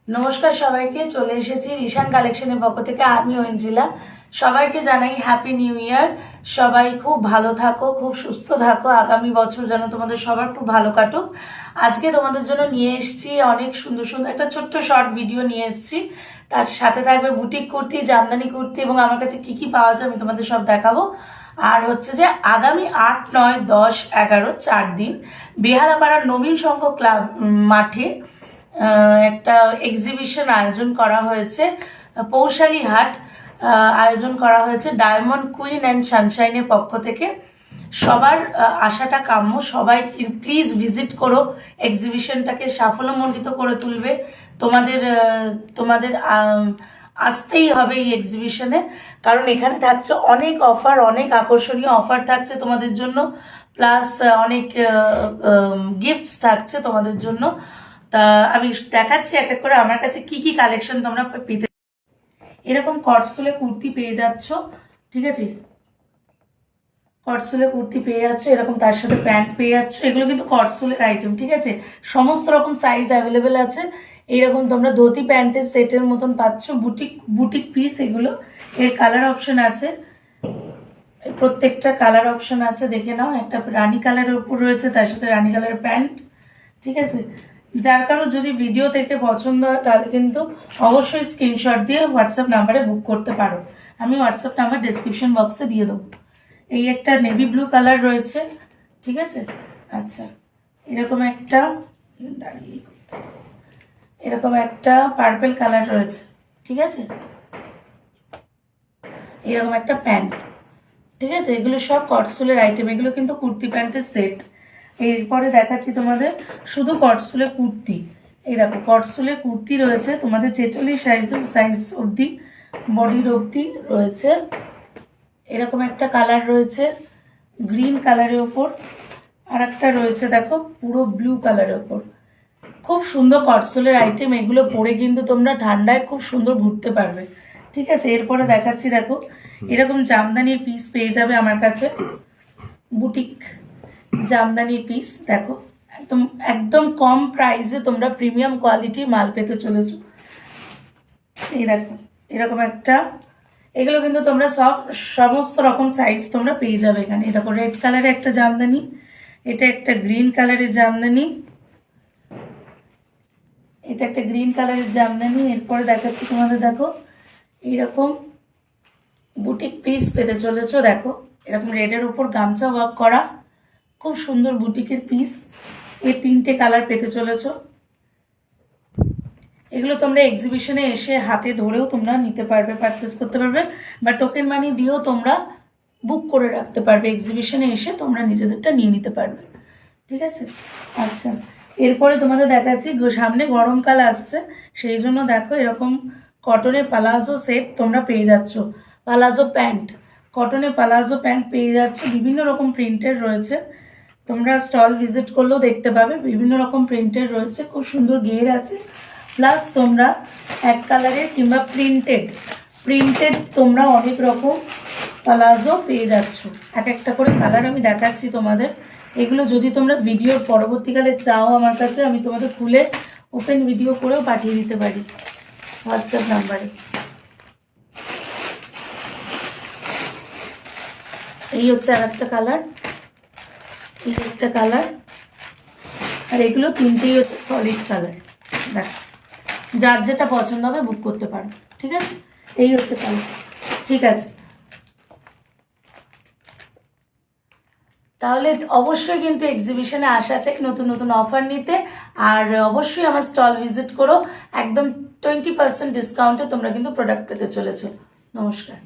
নমস্কার সবাইকে, চলে এসেছি রিশান কালেকশনের পক্ষ থেকে। আমি ঐন্দ্রিলা। সবাইকে জানাই হ্যাপি নিউ ইয়ার। সবাই খুব ভালো থাকো, খুব সুস্থ থাকো। আগামী বছর যেন তোমাদের সবার খুব ভালো কাটুক। আজকে তোমাদের জন্য নিয়ে এসেছি অনেক সুন্দর সুন্দর একটা ছোট্ট শর্ট ভিডিও নিয়ে এসেছি। তার সাথে থাকবে বুটিক কুর্তি, জামদানি কুর্তি এবং আমার কাছে কি কি পাওয়া যায় আমি তোমাদের সব দেখাবো। আর হচ্ছে যে আগামী 8, 9, 10, 11 4 দিন বেহালাপাড়ার নবীন সংঘ ক্লাব মাঠে একটা এক্সিবিশন আয়োজন করা হয়েছে। পৌশালী হাট আয়োজন করা হয়েছে ডায়মন্ড কুইন অ্যান্ড সানশাইনের পক্ষ থেকে। সবার আশাটা কাম্য, সবাই প্লিজ ভিজিট করো। এক্সিবিশনটাকে সাফল্যমণ্ডিত করে তুলবে। তোমাদের তোমাদের আসতেই হবে এই এক্সিবিশনে, কারণ এখানে থাকছে অনেক অফার, অনেক আকর্ষণীয় অফার থাকছে তোমাদের জন্য, প্লাস অনেক গিফটস থাকছে তোমাদের জন্য। তা আমি দেখাচ্ছি এক এক করে আমার কাছে কি কি কালেকশন তোমরা পেতে। এরকম কটসুলে কুর্তি পেয়ে যাচ্ছ, ঠিক আছে? কটসুলে কুর্তি পেয়ে যাচ্ছ, এরকম তার সাথে প্যান্ট পেয়ে যাচ্ছ। এগুলো কিন্তু কটসুলের আইটেম, ঠিক আছে? সমস্ত রকম সাইজ অ্যাভেলেবেল আছে। এইরকম তোমরা ধুতি প্যান্টের সেটের মতন পাচ্ছ, বুটিক বুটিক পিস এগুলো। এর কালার অপশন আছে, প্রত্যেকটা কালার অপশন আছে, দেখে নাও। একটা রানী কালারের উপর রয়েছে, তার সাথে রানী কালারের প্যান্ট, ঠিক আছে? যার কারো যদি ভিডিও থেকে পছন্দ হয় তাহলে কিন্তু অবশ্যই স্ক্রিনশট দিয়ে হোয়াটসঅ্যাপ নাম্বারে বুক করতে পারো। আমি হোয়াটসঅ্যাপ নাম্বার ডেসক্রিপশন বক্সে দিয়ে দেবো। এই একটা নেভি ব্লু কালার রয়েছে, ঠিক আছে? আচ্ছা, এরকম একটা এরকম একটা পার্পেল কালার রয়েছে, ঠিক আছে? এরকম একটা প্যান্ট, ঠিক আছে? এগুলো সব কটসুলের আইটেম, এগুলো কিন্তু কুর্তি প্যান্টের সেট। এরপরে দেখাচ্ছি তোমাদের শুধু কটসুলের কুর্তি। এই দেখো, কটসুলের কুর্তি রয়েছে তোমাদের 46 সাইজ অবধি, বডির অবধি রয়েছে। এরকম একটা কালার রয়েছে গ্রিন কালারের ওপর, আর একটা রয়েছে দেখো পুরো ব্লু কালারের ওপর। খুব সুন্দর কটসুলের আইটেম, এগুলো পরে কিন্তু তোমরা ঠান্ডায় খুব সুন্দর ঘুরতে পারবে, ঠিক আছে? এরপরে দেখাচ্ছি দেখো, এরকম জামদানির পিস পেয়ে যাবে আমার কাছে। বুটিক জামদানির পিস দেখো, একদম একদম কম প্রাইসে তোমরা প্রিমিয়াম কোয়ালিটি মাল পেতে চলেছো। এই দেখো, এরকম একটা, এগুলো কিন্তু তোমরা সমস্ত রকম সাইজ তোমরা পেয়ে যাবে এখানে। এই দেখো, রেড কালারের একটা জামদানি, এটা একটা গ্রিন কালারের জামদানি, এটা একটা গ্রিন কালারের জামদানি। এরপরে দেখাচ্ছি তোমাদের, দেখো এইরকম বুটিক পিস পেতে চলেছো। দেখো, এরকম রেডের উপর গামছা ওয়ার্ক করা, খুব সুন্দর বুটিকের পিস। এই 3টে কালার পেতে চলেছো। এগুলো তোমরা এক্সিবিশনে এসে হাতে ধরেও তোমরা নিতে পারবে, পারচেস করতে পারবে, বা টোকেন মানি দিয়েও তোমরা বুক করে রাখতে পারবে। এক্সিবিশনে এসে তোমরা নিজেদেরটা নিয়ে নিতে পারবে, ঠিক আছে? আচ্ছা, এরপরে তোমাদের দেখাচ্ছি, সামনে গরমকাল আসছে, সেই জন্য দেখো এরকম কটনের পালাজো সেট তোমরা পেয়ে যাচ্ছ। পালাজো প্যান্ট, কটনের পালাজো প্যান্ট পেয়ে যাচ্ছ, বিভিন্ন রকম প্রিন্টের রয়েছে। তোমরা স্টল ভিজিট করলেও দেখতে পাবে, বিভিন্ন রকম প্রিন্টের রয়েছে, খুব সুন্দর ঘের আছে। প্লাস তোমরা এক কালারের কিংবা প্রিন্টেড তোমরা অনেক রকম পালাজো পেয়ে যাচ্ছ। এক একটা করে কালার আমি দেখাচ্ছি তোমাদের। এগুলো যদি তোমরা ভিডিওর পরবর্তীকালে চাও আমার কাছে, আমি তোমাদের খুলে ওপেন ভিডিও করেও পাঠিয়ে দিতে পারি হোয়াটসঅ্যাপ নাম্বারে। এই হচ্ছে আর একটা কালার, এই একটা কালার, আর এগুলো 3টেই হচ্ছে সলিড কালার। দেখ, যার যেটা পছন্দ হবে বুক করতে পারো, ঠিক আছে? এই হচ্ছে কালার, ঠিক আছে? তাহলে অবশ্যই কিন্তু এক্সিবিশনে আসা চাই নতুন নতুন অফার নিতে। আর অবশ্যই আমার স্টল ভিজিট করো, একদম 20% ডিসকাউন্টে তোমরা কিন্তু প্রোডাক্ট পেতে চলেছো। নমস্কার।